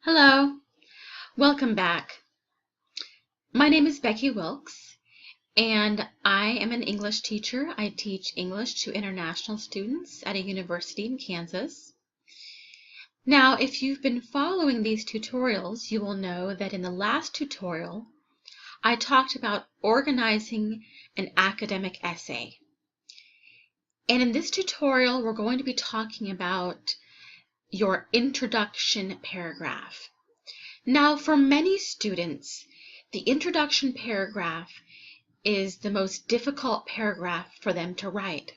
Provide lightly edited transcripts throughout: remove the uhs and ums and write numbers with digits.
Hello, welcome back. My name is Becky Wilkes, and I am an English teacher. I teach English to international students at a university in Kansas. Now, if you've been following these tutorials, you will know that in the last tutorial, I talked about organizing an academic essay. And in this tutorial, we're going to be talking about your introduction paragraph. Now, for many students, the introduction paragraph is the most difficult paragraph for them to write.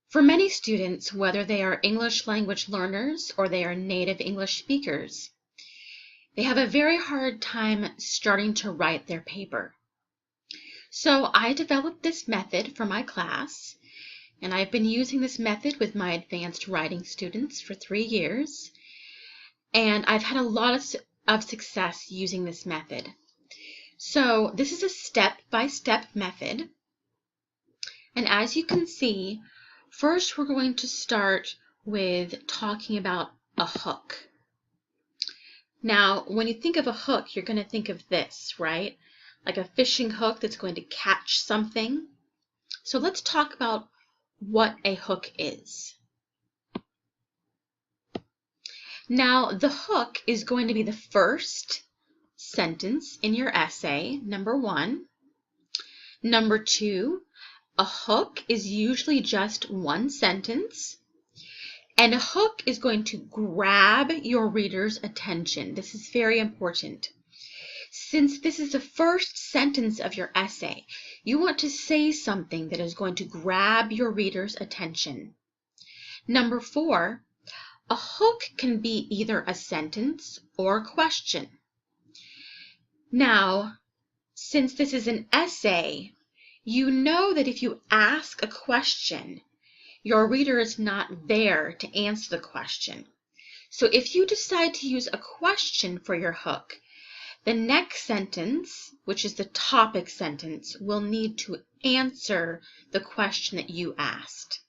For many students, whether they are English language learners or they are native English speakers, they have a very hard time starting to write their paper. So I developed this method for my class, and I've been using this method with my advanced writing students for 3 years. And I've had a lot of success using this method. So this is a step-by-step method. And as you can see, first we're going to start with talking about a hook. Now, when you think of a hook, you're going to think of this, right? Like a fishing hook that's going to catch something. So let's talk about what a hook is. Now, the hook is going to be the first sentence in your essay, number 1. Number 2, a hook is usually just one sentence, and a hook is going to grab your reader's attention. This is very important. Since this is the first sentence of your essay, you want to say something that is going to grab your reader's attention. Number 4, a hook can be either a sentence or a question. Now, since this is an essay, you know that if you ask a question, your reader is not there to answer the question. So if you decide to use a question for your hook, the next sentence, which is the topic sentence, will need to answer the question that you asked.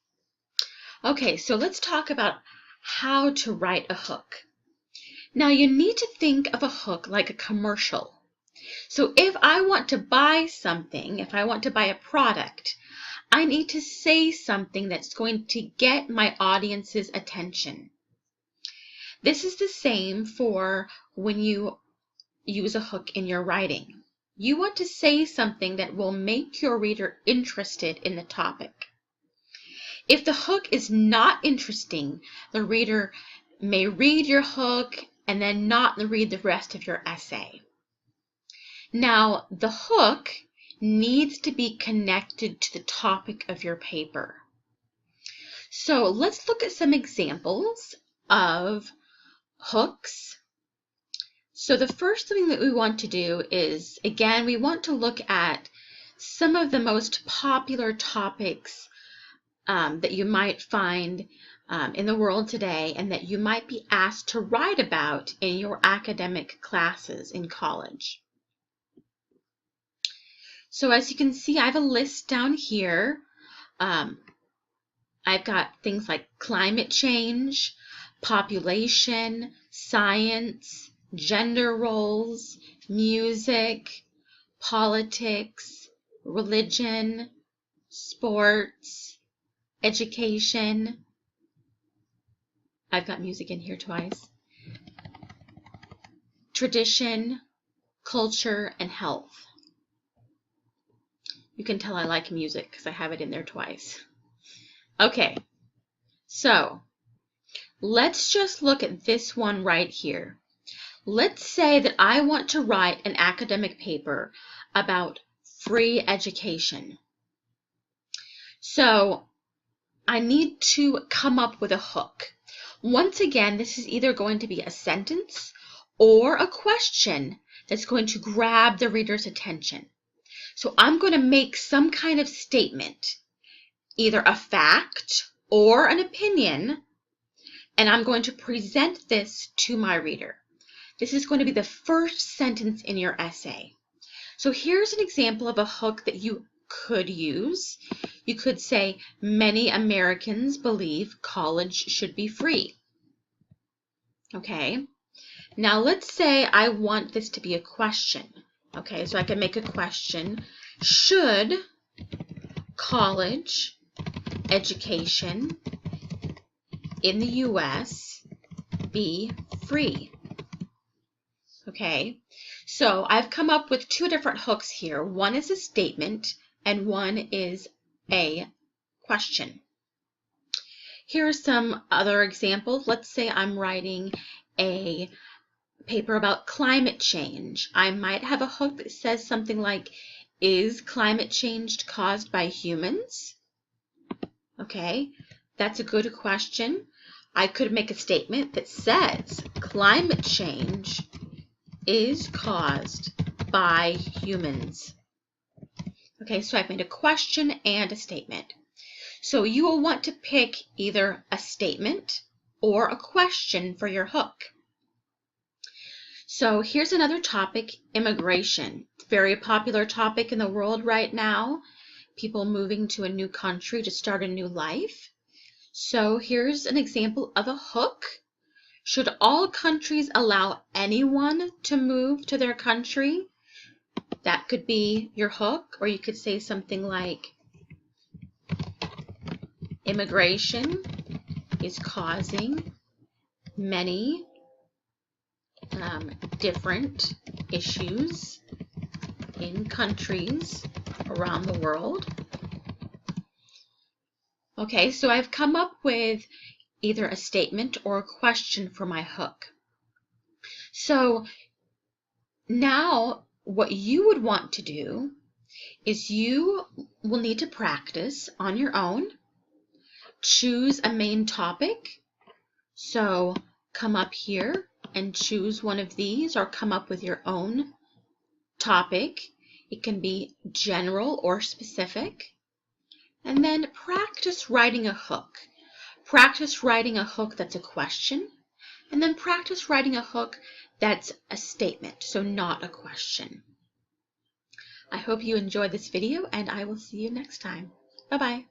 Okay, so let's talk about how to write a hook. Now you need to think of a hook like a commercial. So if I want to buy something, if I want to buy a product, I need to say something that's going to get my audience's attention. This is the same for when you use a hook in your writing. You want to say something that will make your reader interested in the topic. If the hook is not interesting, the reader may read your hook and then not read the rest of your essay. Now, the hook needs to be connected to the topic of your paper. So let's look at some examples of hooks. So the first thing that we want to do is, again, we want to look at some of the most popular topics that you might find in the world today and that you might be asked to write about in your academic classes in college. So as you can see, I have a list down here. I've got things like climate change, population, science, gender roles, music, politics, religion, sports, education. I've got music in here twice. Tradition, culture, and health. You can tell I like music because I have it in there twice. Okay, so let's just look at this one right here. Let's say that I want to write an academic paper about free education. So I need to come up with a hook. Once again, this is either going to be a sentence or a question that's going to grab the reader's attention. So I'm going to make some kind of statement, either a fact or an opinion, and I'm going to present this to my reader. This is going to be the first sentence in your essay. So here's an example of a hook that you could use. You could say, many Americans believe college should be free. Okay, Now let's say I want this to be a question. Okay, so I can make a question. Should college education in the U.S. be free? Okay, so I've come up with two different hooks here. One is a statement and one is a question. Here are some other examples. Let's say I'm writing a paper about climate change. I might have a hook that says something like, is climate change caused by humans? Okay, that's a good question. I could make a statement that says climate change is caused by humans. Okay, so I've made a question and a statement. So you will want to pick either a statement or a question for your hook. So here's another topic, immigration. Very popular topic in the world right now. People moving to a new country to start a new life. So here's an example of a hook. Should all countries allow anyone to move to their country? That could be your hook, or you could say something like, immigration is causing many different issues in countries around the world. Okay, so I've come up with either a statement or a question for my hook. So now what you would want to do is you will need to practice on your own. Choose a main topic. So come up here and choose one of these or come up with your own topic. It can be general or specific. And then practice writing a hook. Practice writing a hook that's a question. And then practice writing a hook that's a statement, so not a question. I hope you enjoyed this video and I will see you next time. Bye-bye.